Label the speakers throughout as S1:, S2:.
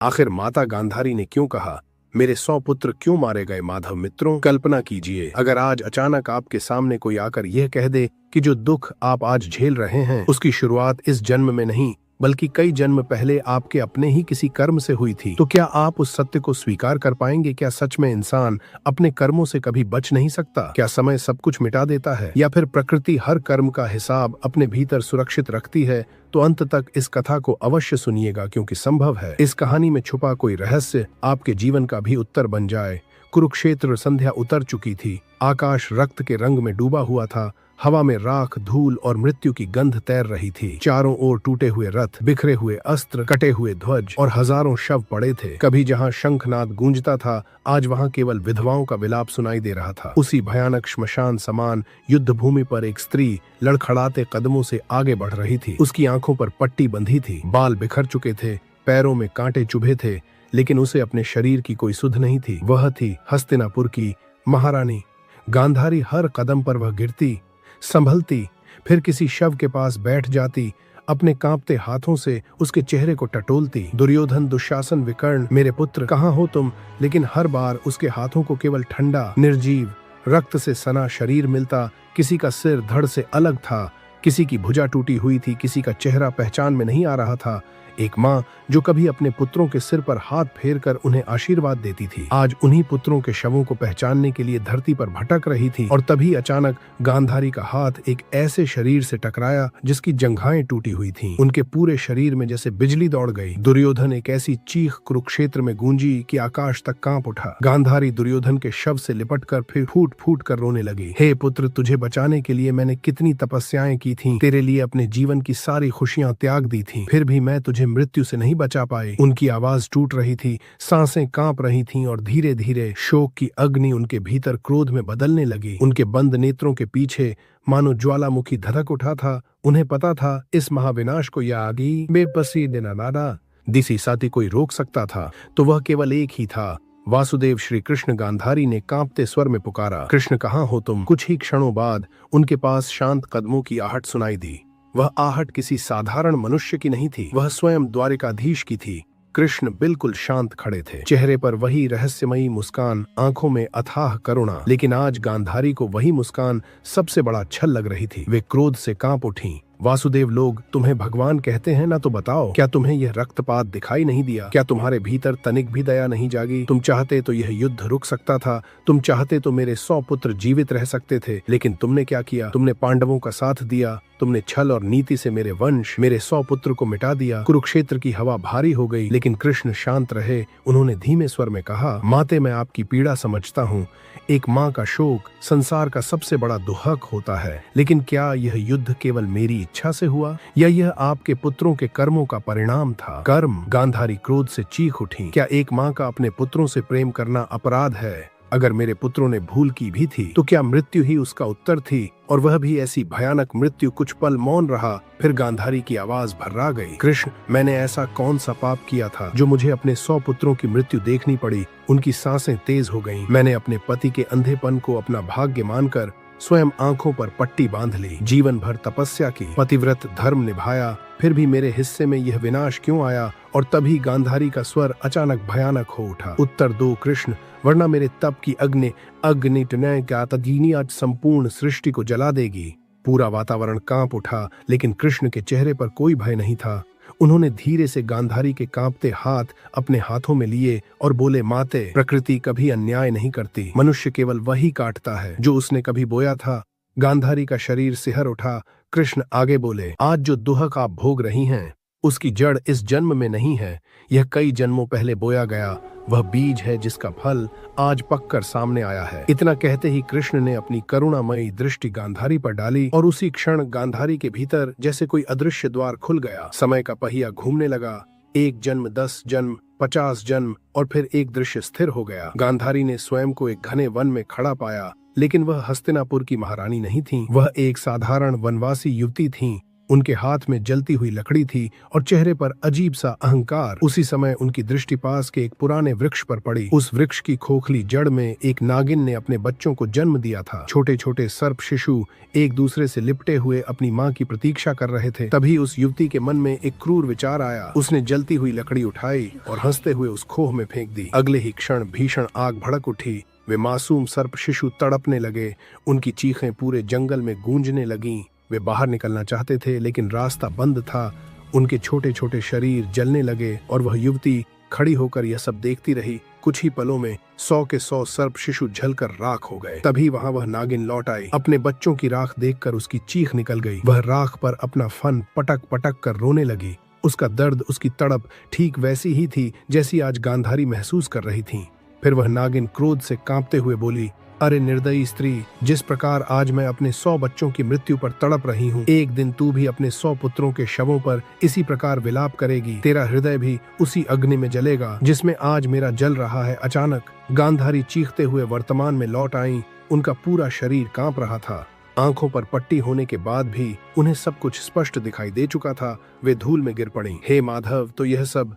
S1: आखिर माता गांधारी ने क्यों कहा, मेरे 100 पुत्र क्यों मारे गए माधव मित्रों? कल्पना कीजिए, अगर आज अचानक आपके सामने कोई आकर यह कह दे कि जो दुख आप आज झेल रहे हैं उसकी शुरुआत इस जन्म में नहीं बल्कि कई जन्म पहले आपके अपने ही किसी कर्म से हुई थी, तो क्या आप उस सत्य को स्वीकार कर पाएंगे? क्या सच में इंसान अपने कर्मों से कभी बच नहीं सकता? क्या समय सब कुछ मिटा देता है, या फिर प्रकृति हर कर्म का हिसाब अपने भीतर सुरक्षित रखती है? तो अंत तक इस कथा को अवश्य सुनिएगा, क्योंकि संभव है इस कहानी में छुपा कोई रहस्य आपके जीवन का भी उत्तर बन जाए। कुरुक्षेत्र संध्या उतर चुकी थी। आकाश रक्त के रंग में डूबा हुआ था। हवा में राख, धूल और मृत्यु की गंध तैर रही थी। चारों ओर टूटे हुए रथ, बिखरे हुए अस्त्र, कटे हुए ध्वज और हजारों शव पड़े थे। कभी जहां शंखनाद गूंजता था, आज वहां केवल विधवाओं का विलाप सुनाई दे रहा था। उसी भयानक श्मशान समान युद्ध भूमि पर एक स्त्री लड़खड़ाते कदमों से आगे बढ़ रही थी। उसकी आंखों पर पट्टी बंधी थी, बाल बिखर चुके थे, पैरों में कांटे चुभे थे, लेकिन उसे अपने शरीर की कोई सुध नहीं थी। वह थी हस्तिनापुर की महारानी गांधारी। हर कदम पर वह गिरती, संभलती, फिर किसी शव के पास बैठ जाती, अपने कांपते हाथों से उसके चेहरे को टटोलती। दुर्योधन, दुशासन, विकर्ण, मेरे पुत्र कहाँ हो तुम? लेकिन हर बार उसके हाथों को केवल ठंडा, निर्जीव, रक्त से सना शरीर मिलता। किसी का सिर धड़ से अलग था, किसी की भुजा टूटी हुई थी, किसी का चेहरा पहचान में नहीं आ रहा था। एक माँ जो कभी अपने पुत्रों के सिर पर हाथ फेरकर उन्हें आशीर्वाद देती थी, आज उन्हीं पुत्रों के शवों को पहचानने के लिए धरती पर भटक रही थी। और तभी अचानक गांधारी का हाथ एक ऐसे शरीर से टकराया जिसकी जंघाएं टूटी हुई थीं। उनके पूरे शरीर में जैसे बिजली दौड़ गई। दुर्योधन एक ऐसी चीख कुरुक्षेत्र में गूंजी कि आकाश तक कांप उठा। गांधारी दुर्योधन के शव से लिपटकर फिर फूट फूट कर रोने लगी। हे पुत्र, तुझे बचाने के लिए मैंने कितनी तपस्याएं की थीं, तेरे लिए अपने जीवन की सारी खुशियां त्याग दी थीं, फिर भी मैं तुझे मृत्यु से नहीं बचा पाई। उनकी आवाज टूट रही थी, सांसें कांप रही थीं और धीरे धीरे शोक की अग्नि उनके भीतर क्रोध में बदलने लगी। उनके बंद नेत्रों के पीछे मानो ज्वालामुखी धधक उठा था। उन्हें पता था इस महाविनाश को या आगे बेबसी देना नादा दिसी साथी कोई रोक सकता था तो वह केवल एक ही था, वासुदेव श्री कृष्ण। गांधारी ने कांपते स्वर में पुकारा, कृष्ण कहाँ हो तुम? कुछ ही क्षणों बाद उनके पास शांत कदमों की आहट सुनाई दी। वह आहट किसी साधारण मनुष्य की नहीं थी, वह स्वयं द्वारिकाधीश की थी। कृष्ण बिल्कुल शांत खड़े थे, चेहरे पर वही रहस्यमयी मुस्कान, आंखों में अथाह करुणा। लेकिन आज गांधारी को वही मुस्कान सबसे बड़ा छल लग रही थी। वे क्रोध से कांप उठीं। वासुदेव, लोग तुम्हें भगवान कहते हैं ना, तो बताओ, क्या तुम्हें यह रक्तपात दिखाई नहीं दिया? क्या तुम्हारे भीतर तनिक भी दया नहीं जागी? तुम चाहते तो यह युद्ध रुक सकता था, तुम चाहते तो मेरे 100 पुत्र जीवित रह सकते थे, लेकिन तुमने क्या किया? तुमने पांडवों का साथ दिया, तुमने छल और नीति से मेरे वंश, मेरे 100 पुत्र को मिटा दिया। कुरुक्षेत्र की हवा भारी हो गई, लेकिन कृष्ण शांत रहे। उन्होंने धीमे स्वर में कहा, माते, मैं आपकी पीड़ा समझता हूँ। एक माँ का शोक संसार का सबसे बड़ा दुहक होता है, लेकिन क्या यह युद्ध केवल मेरी इच्छा से हुआ, या यह आपके पुत्रों के कर्मों का परिणाम था? कर्म? गांधारी क्रोध से चीख उठी। क्या एक माँ का अपने पुत्रों से प्रेम करना अपराध है? अगर मेरे पुत्रों ने भूल की भी थी तो क्या मृत्यु ही उसका उत्तर थी, और वह भी ऐसी भयानक मृत्यु? कुछ पल मौन रहा, फिर गांधारी की आवाज भर्रा गई, कृष्ण, मैंने ऐसा कौन सा पाप किया था जो मुझे अपने 100 पुत्रों की मृत्यु देखनी पड़ी? उनकी सांसें तेज हो गईं। मैंने अपने पति के अंधेपन को अपना भाग्य मानकर स्वयं आंखों पर पट्टी बांध ली, जीवन भर तपस्या की, पतिव्रत धर्म निभाया, फिर भी मेरे हिस्से में यह विनाश क्यों आया? और तभी गांधारी का स्वर अचानक भयानक हो उठा, उत्तर दो कृष्ण, वरना मेरे तप की अग्नि आज संपूर्ण सृष्टि को जला देगी। पूरा वातावरण कांप उठा, लेकिन कृष्ण के चेहरे पर कोई भय नहीं था। उन्होंने धीरे से गांधारी के कांपते हाथ अपने हाथों में लिए और बोले, माते, प्रकृति कभी अन्याय नहीं करती, मनुष्य केवल वही काटता है जो उसने कभी बोया था। गांधारी का शरीर सिहर उठा। कृष्ण आगे बोले, आज जो दुहक आप भोग रही हैं उसकी जड़ इस जन्म में नहीं है, यह कई जन्मों पहले बोया गया वह बीज है जिसका फल आज पककर सामने आया है। इतना कहते ही कृष्ण ने अपनी करुणामयी दृष्टि गांधारी पर डाली और उसी क्षण गांधारी के भीतर जैसे कोई अदृश्य द्वार खुल गया। समय का पहिया घूमने लगा। 1 जन्म, 10 जन्म, 50 जन्म, और फिर एक दृश्य स्थिर हो गया। गांधारी ने स्वयं को एक घने वन में खड़ा पाया, लेकिन वह हस्तिनापुर की महारानी नहीं थी, वह एक साधारण वनवासी युवती थी। उनके हाथ में जलती हुई लकड़ी थी और चेहरे पर अजीब सा अहंकार। उसी समय उनकी दृष्टि पास के एक पुराने वृक्ष पर पड़ी। उस वृक्ष की खोखली जड़ में एक नागिन ने अपने बच्चों को जन्म दिया था। छोटे छोटे सर्प शिशु एक दूसरे से लिपटे हुए अपनी माँ की प्रतीक्षा कर रहे थे। तभी उस युवती के मन में एक क्रूर विचार आया। उसने जलती हुई लकड़ी उठाई और हंसते हुए उस खोह में फेंक दी। अगले ही क्षण भीषण आग भड़क उठी। वे मासूम सर्प शिशु तड़पने लगे। उनकी चीखें पूरे जंगल में गूंजने लगीं। वे बाहर निकलना चाहते थे लेकिन रास्ता बंद था। उनके छोटे छोटे शरीर जलने लगे और वह युवती खड़ी होकर यह सब देखती रही। कुछ ही पलों में 100 के 100 सर्प शिशु जलकर राख हो गए। तभी वहां वह नागिन लौट आई। अपने बच्चों की राख देखकर उसकी चीख निकल गई। वह राख पर अपना फन पटक पटक कर रोने लगी। उसका दर्द, उसकी तड़प ठीक वैसी ही थी जैसी आज गांधारी महसूस कर रही थी। फिर वह नागिन क्रोध से कांपते हुए बोली, अरे निर्दयी स्त्री, जिस प्रकार आज मैं अपने 100 बच्चों की मृत्यु पर तड़प रही हूँ, एक दिन तू भी अपने 100 पुत्रों के शवों पर इसी प्रकार विलाप करेगी। तेरा हृदय भी उसी अग्नि में जलेगा जिसमें आज मेरा जल रहा है। अचानक गांधारी चीखते हुए वर्तमान में लौट आई। उनका पूरा शरीर कांप रहा था। आंखों पर पट्टी होने के बाद भी उन्हें सब कुछ स्पष्ट दिखाई दे चुका था। वे धूल में गिर पड़ी। हे माधव, तो यह सब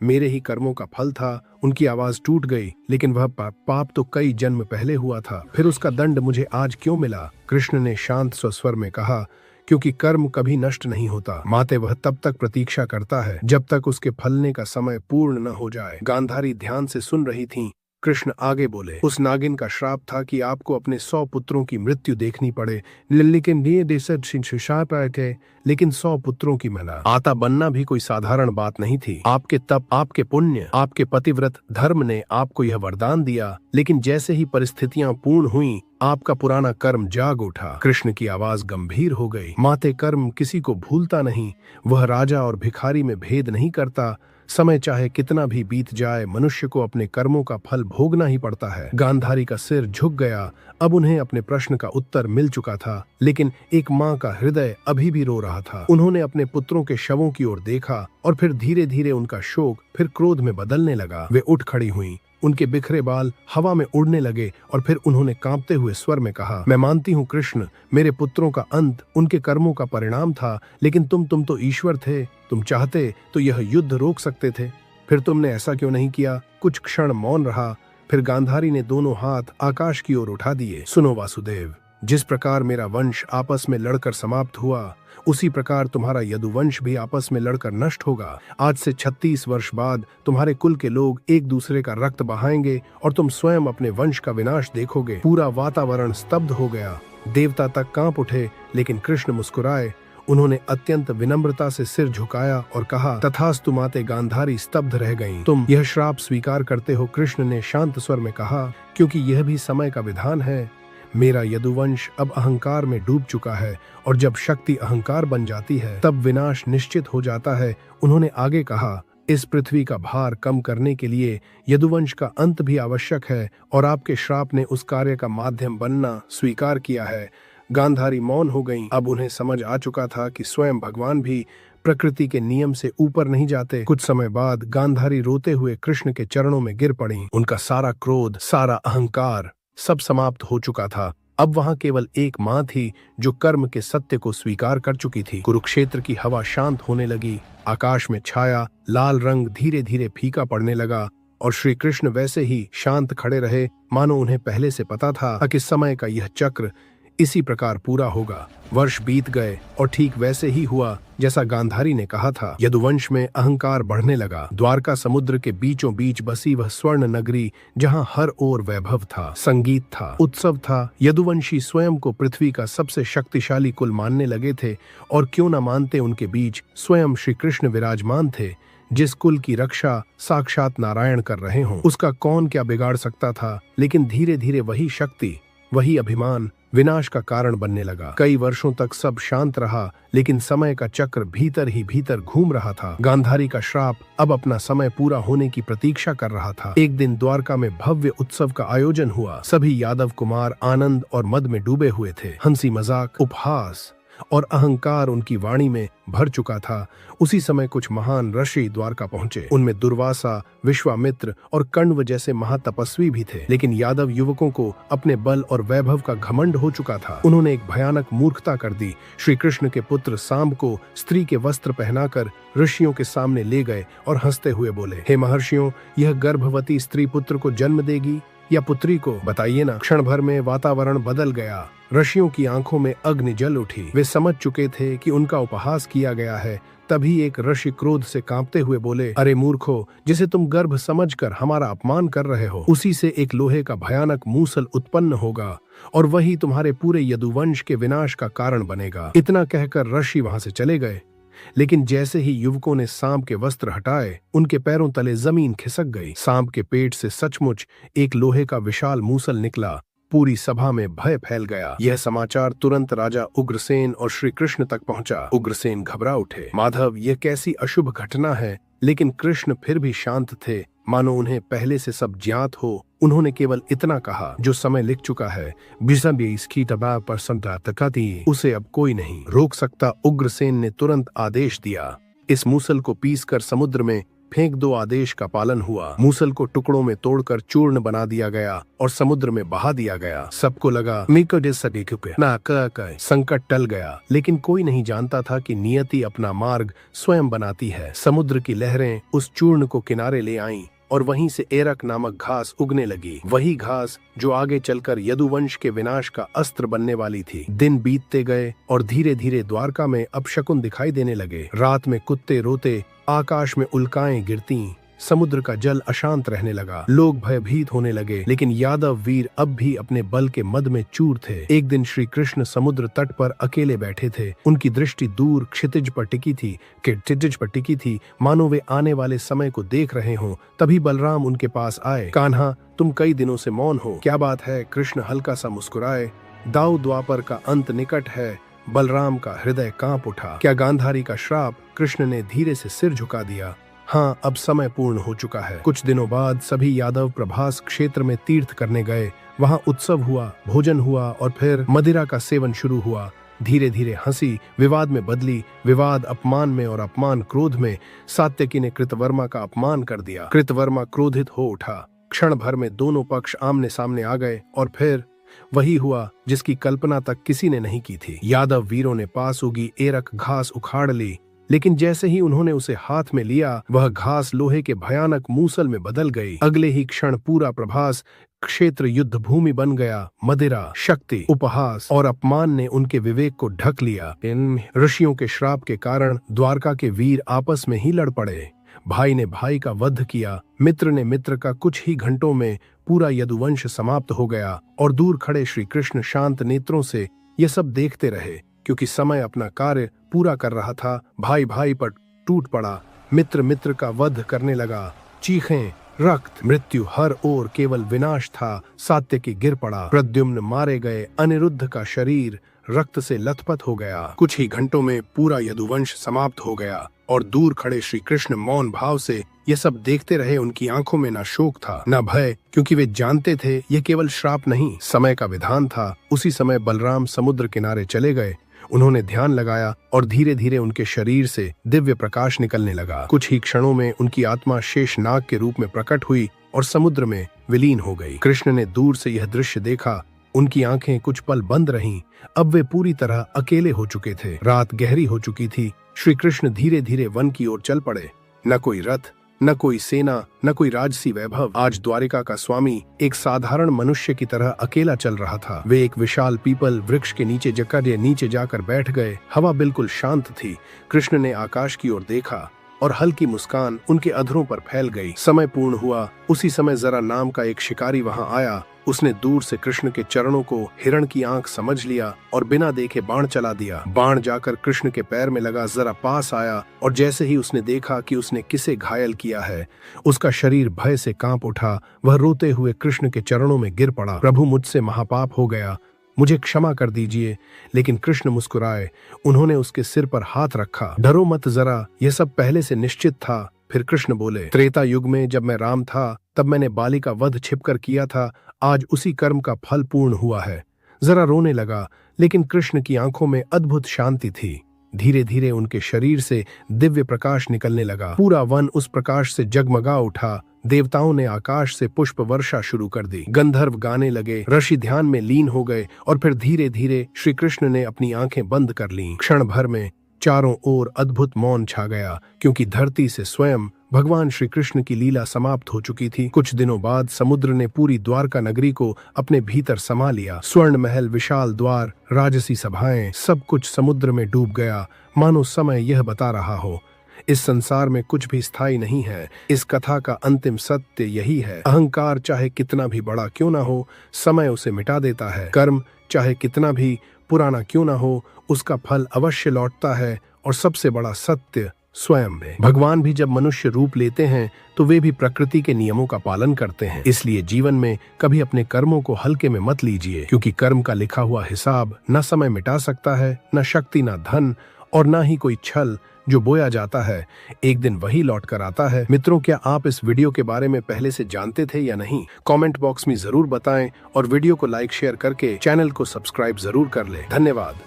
S1: मेरे ही कर्मों का फल था। उनकी आवाज टूट गई। लेकिन वह पाप तो कई जन्म पहले हुआ था, फिर उसका दंड मुझे आज क्यों मिला? कृष्ण ने शांत स्वस्वर में कहा, क्योंकि कर्म कभी नष्ट नहीं होता। माते वह तब तक प्रतीक्षा करता है जब तक उसके फलने का समय पूर्ण न हो जाए। गांधारी ध्यान से सुन रही थी। कृष्ण आगे बोले, उस नागिन का श्राप था कि आपको अपने 100 पुत्रों की मृत्यु देखनी पड़े। लेकिन 100 पुत्रों की माता बनना भी कोई साधारण बात नहीं थी। आपके तप, आपके पुण्य, आपके पतिव्रत धर्म ने आपको यह वरदान दिया। लेकिन जैसे ही परिस्थितियां पूर्ण हुई, आपका पुराना कर्म जाग उठा। कृष्ण की आवाज गंभीर हो गई। माते, कर्म किसी को भूलता नहीं। वह राजा और भिखारी में भेद नहीं करता। समय चाहे कितना भी बीत जाए, मनुष्य को अपने कर्मों का फल भोगना ही पड़ता है। गांधारी का सिर झुक गया। अब उन्हें अपने प्रश्न का उत्तर मिल चुका था, लेकिन एक माँ का हृदय अभी भी रो रहा था। उन्होंने अपने पुत्रों के शवों की ओर देखा और फिर धीरे धीरे उनका शोक फिर क्रोध में बदलने लगा। वे उठ खड़ी हुईं। उनके बिखरे बाल हवा में उड़ने लगे और फिर उन्होंने कांपते हुए स्वर में कहा, मैं मानती हूँ कृष्ण, मेरे पुत्रों का अंत उनके कर्मों का परिणाम था। लेकिन तुम तो ईश्वर थे। तुम चाहते तो यह युद्ध रोक सकते थे। फिर तुमने ऐसा क्यों नहीं किया? कुछ क्षण मौन रहा। फिर गांधारी ने दोनों हाथ आकाश की ओर उठा दिए। सुनो वासुदेव, जिस प्रकार मेरा वंश आपस में लड़कर समाप्त हुआ, उसी प्रकार तुम्हारा यदुवंश भी आपस में लड़कर नष्ट होगा। आज से 36 वर्ष बाद तुम्हारे कुल के लोग एक दूसरे का रक्त बहाएंगे और तुम स्वयं अपने वंश का विनाश देखोगे। पूरा वातावरण स्तब्ध हो गया। देवता तक कांप उठे, लेकिन कृष्ण मुस्कुराए। उन्होंने अत्यंत विनम्रता से सिर झुकाया और कहा, तथास्तु माते। गांधारी स्तब्ध रह गईं। तुम यह श्राप स्वीकार करते हो? कृष्ण ने शांत स्वर में कहा, क्योंकि यह भी समय का विधान है। मेरा यदुवंश अब अहंकार में डूब चुका है और जब शक्ति अहंकार बन जाती है तब विनाश निश्चित हो जाता है। उन्होंने आगे कहा, इस पृथ्वी का भार कम करने के लिए यदुवंश का अंत भी आवश्यक है और आपके श्राप ने उस कार्य का माध्यम बनना स्वीकार किया है। गांधारी मौन हो गईं। अब उन्हें समझ आ चुका था कि स्वयं भगवान भी प्रकृति के नियम से ऊपर नहीं जाते। कुछ समय बाद गांधारी रोते हुए कृष्ण के चरणों में गिर पड़ी। उनका सारा क्रोध, सारा अहंकार सब समाप्त हो चुका था। अब वहां केवल एक माँ थी जो कर्म के सत्य को स्वीकार कर चुकी थी। कुरुक्षेत्र की हवा शांत होने लगी। आकाश में छाया लाल रंग धीरे धीरे फीका पड़ने लगा और श्री कृष्ण वैसे ही शांत खड़े रहे, मानो उन्हें पहले से पता था कि समय का यह चक्र इसी प्रकार पूरा होगा। वर्ष बीत गए और ठीक वैसे ही हुआ जैसा गांधारी ने कहा था। यदुवंश में अहंकार बढ़ने लगा। द्वारका समुद्र के बीचों बीच बसी वह स्वर्ण नगरी, जहां हर ओर वैभव था, संगीत था, उत्सव था। यदुवंशी स्वयं को पृथ्वी का सबसे शक्तिशाली कुल मानने लगे थे और क्यों न मानते, उनके बीच स्वयं श्री कृष्ण विराजमान थे। जिस कुल की रक्षा साक्षात नारायण कर रहे हों, उसका कौन क्या बिगाड़ सकता था? लेकिन धीरे धीरे वही शक्ति, वही अभिमान विनाश का कारण बनने लगा। कई वर्षों तक सब शांत रहा, लेकिन समय का चक्र भीतर ही भीतर घूम रहा था। गांधारी का श्राप अब अपना समय पूरा होने की प्रतीक्षा कर रहा था। एक दिन द्वारका में भव्य उत्सव का आयोजन हुआ। सभी यादव कुमार आनंद और मद में डूबे हुए थे। हंसी मजाक, उपहास, और अहंकार उनकी वाणी में भर चुका था। उसी समय कुछ महान ऋषि द्वारका पहुंचे। उनमें दुर्वासा, विश्वामित्र और कण्व जैसे महातपस्वी भी थे। लेकिन यादव युवकों को अपने बल और वैभव का घमंड हो चुका था। उन्होंने एक भयानक मूर्खता कर दी। श्री कृष्ण के पुत्र सांब को स्त्री के वस्त्र पहनाकर ऋषियों के सामने ले गए और हंसते हुए बोले, हे महर्षियों, यह गर्भवती स्त्री पुत्र को जन्म देगी या पुत्री को, बताइए ना। क्षण भर में वातावरण बदल गया। ऋषियों की आंखों में अग्नि जल उठी। वे समझ चुके थे कि उनका उपहास किया गया है। तभी एक ऋषि क्रोध से कांपते हुए बोले, अरे मूर्खो, जिसे तुम गर्भ समझकर हमारा अपमान कर रहे हो, उसी से एक लोहे का भयानक मूसल उत्पन्न होगा और वही तुम्हारे पूरे यदुवंश के विनाश का कारण बनेगा। इतना कहकर ऋषि वहां से चले गए। लेकिन जैसे ही युवकों ने सांप के वस्त्र हटाए, उनके पैरों तले जमीन खिसक गई। सांप के पेट से सचमुच एक लोहे का विशाल मूसल निकला। पूरी सभा में भय फैल गया। यह समाचार तुरंत राजा उग्रसेन और श्री कृष्ण तक पहुंचा। उग्रसेन घबरा उठे। माधव, यह कैसी अशुभ घटना है। लेकिन कृष्ण फिर भी शांत थे, मानो उन्हें पहले से सब ज्ञात हो। उन्होंने केवल इतना कहा, जो समय लिख चुका है, इसकी तबाह पर संताती, उसे अब कोई नहीं रोक सकता। उग्रसेन ने तुरंत आदेश दिया, इस मूसल को पीसकर समुद्र में फेंक दो। आदेश का पालन हुआ। मूसल को टुकड़ों में तोड़कर चूर्ण बना दिया गया और समुद्र में बहा दिया गया। सबको लगा संकट टल गया। लेकिन कोई नहीं जानता था कि नियति अपना मार्ग स्वयं बनाती है। समुद्र की लहरें उस चूर्ण को किनारे ले आईं और वहीं से एरक नामक घास उगने लगी। वही घास जो आगे चलकर यदुवंश के विनाश का अस्त्र बनने वाली थी। दिन बीतते गए और धीरे धीरे द्वारका में अपशकुन दिखाई देने लगे। रात में कुत्ते रोते, आकाश में उल्काएं गिरती, समुद्र का जल अशांत रहने लगा। लोग भयभीत होने लगे। लेकिन यादव वीर अब भी अपने बल के मद में चूर थे। एक दिन श्री कृष्ण समुद्र तट पर अकेले बैठे थे। उनकी दृष्टि दूर क्षितिज पर टिकी थी, मानो वे आने वाले समय को देख रहे हों। तभी बलराम उनके पास आए। कान्हा, तुम कई दिनों से मौन हो, क्या बात है? कृष्ण हल्का सा मुस्कुराए। दाऊ द्वापर का अंत निकट है। बलराम का हृदय कांप उठा। क्या गांधारी का श्राप? कृष्ण ने धीरे से सिर झुका दिया। हाँ, अब समय पूर्ण हो चुका है। कुछ दिनों बाद सभी यादव प्रभास क्षेत्र में तीर्थ करने गए। वहाँ उत्सव हुआ, भोजन हुआ और फिर मदिरा का सेवन शुरू हुआ। धीरे धीरे हंसी विवाद में बदली, विवाद अपमान में और अपमान क्रोध में। सात्यकी ने कृतवर्मा का अपमान कर दिया। कृतवर्मा क्रोधित हो उठा। क्षण भर में दोनों पक्ष आमने सामने आ गए और फिर वही हुआ जिसकी कल्पना तक किसी ने नहीं की थी। यादव वीरों ने पास उगी एरक घास उखाड़ ली। लेकिन जैसे ही उन्होंने उसे हाथ में लिया, वह घास लोहे के भयानक मूसल में बदल गई। अगले ही क्षण पूरा प्रभास क्षेत्र युद्ध भूमि बन गया। मदिरा, शक्ति, उपहास और अपमान ने उनके विवेक को ढक लिया। इन ऋषियों के श्राप के कारण द्वारका के वीर आपस में ही लड़ पड़े। भाई ने भाई का वध किया, मित्र ने मित्र का। कुछ ही घंटों में पूरा यदुवंश समाप्त हो गया और दूर खड़े श्री कृष्ण शांत नेत्रों से ये सब देखते रहे, क्योंकि समय अपना कार्य पूरा कर रहा था। भाई भाई पर टूट पड़ा, मित्र मित्र का वध करने लगा। चीखें, रक्त, मृत्यु, हर ओर केवल विनाश था। सात्यकी गिर पड़ा, प्रद्युम्न मारे गए, अनिरुद्ध का शरीर रक्त से लथपथ हो गया। कुछ ही घंटों में पूरा यदुवंश समाप्त हो गया और दूर खड़े श्री कृष्ण मौन भाव से ये सब देखते रहे। उनकी आंखों में न शोक था न भय, क्योंकि वे जानते थे ये केवल श्राप नहीं, समय का विधान था। उसी समय बलराम समुद्र किनारे चले गए। उन्होंने ध्यान लगाया और धीरे धीरे उनके शरीर से दिव्य प्रकाश निकलने लगा। कुछ ही क्षणों में उनकी आत्मा शेषनाग के रूप में प्रकट हुई और समुद्र में विलीन हो गई। कृष्ण ने दूर से यह दृश्य देखा। उनकी आंखें कुछ पल बंद रहीं। अब वे पूरी तरह अकेले हो चुके थे। रात गहरी हो चुकी थी। श्री कृष्ण धीरे धीरे वन की ओर चल पड़े। न कोई रथ, न कोई सेना, न कोई राजसी वैभव। आज द्वारिका का स्वामी एक साधारण मनुष्य की तरह अकेला चल रहा था। वे एक विशाल पीपल वृक्ष के नीचे जाकर बैठ गए। हवा बिल्कुल शांत थी। कृष्ण ने आकाश की ओर देखा और हल्की मुस्कान उनके अधरों पर फैल गई। समय पूर्ण हुआ। उसी समय जरा नाम का एक शिकारी वहां आया। उसने दूर से कृष्ण के चरणों को हिरण की आंख समझ लिया और बिना देखे बाण चला दिया। बाण जाकर कृष्ण के पैर में लगा, जरा पास आया और जैसे ही उसने देखा कि उसने किसे घायल किया है, उसका शरीर भय से कांप उठा। वह रोते हुए कृष्ण के चरणों में गिर पड़ा। प्रभु, मुझसे महापाप हो गया, मुझे क्षमा कर दीजिए। लेकिन कृष्ण मुस्कुराए। उन्होंने उसके सिर पर हाथ रखा। डरो मत जरा, यह सब पहले से निश्चित था। फिर कृष्ण बोले, त्रेता युग में जब मैं राम था, तब मैंने बाली का वध छिपकर किया था। आज उसी कर्म का फल पूर्ण हुआ है। जरा रोने लगा, लेकिन कृष्ण की आंखों में अद्भुत शांति थी। धीरे धीरे उनके शरीर से दिव्य प्रकाश निकलने लगा। पूरा वन उस प्रकाश से जगमगा उठा। देवताओं ने आकाश से पुष्प वर्षा शुरू कर दी। गंधर्व गाने लगे, ऋषि ध्यान में लीन हो गए और फिर धीरे धीरे श्री कृष्ण ने अपनी आंखें बंद कर लीं। क्षण भर में चारों ओर अद्भुत मौन छा गया, क्योंकि धरती से स्वयं भगवान श्री कृष्ण की लीला समाप्त हो चुकी थी। कुछ दिनों बाद समुद्र ने पूरी द्वारका नगरी को अपने भीतर समा लिया। स्वर्ण महल, विशाल द्वार, राजसी सभाएं, सब कुछ समुद्र में डूब गया। मानो समय यह बता रहा हो, इस संसार में कुछ भी स्थायी नहीं है। इस कथा का अंतिम सत्य यही है, अहंकार चाहे कितना भी बड़ा क्यों ना हो, समय उसे मिटा देता है। कर्म चाहे कितना भी पुराना क्यों ना हो, उसका फल अवश्य लौटता है। और सबसे बड़ा सत्य स्वयं है। भगवान भी जब मनुष्य रूप लेते हैं तो वे भी प्रकृति के नियमों का पालन करते हैं। इसलिए जीवन में कभी अपने कर्मों को हल्के में मत लीजिए, क्योंकि कर्म का लिखा हुआ हिसाब न समय मिटा सकता है, न शक्ति, न धन, और न ही कोई छल। जो बोया जाता है एक दिन वही लौट कर आता है। मित्रों, क्या आप इस वीडियो के बारे में पहले से जानते थे या नहीं? कमेंट बॉक्स में जरूर बताएं और वीडियो को लाइक शेयर करके चैनल को सब्सक्राइब जरूर कर लें। धन्यवाद।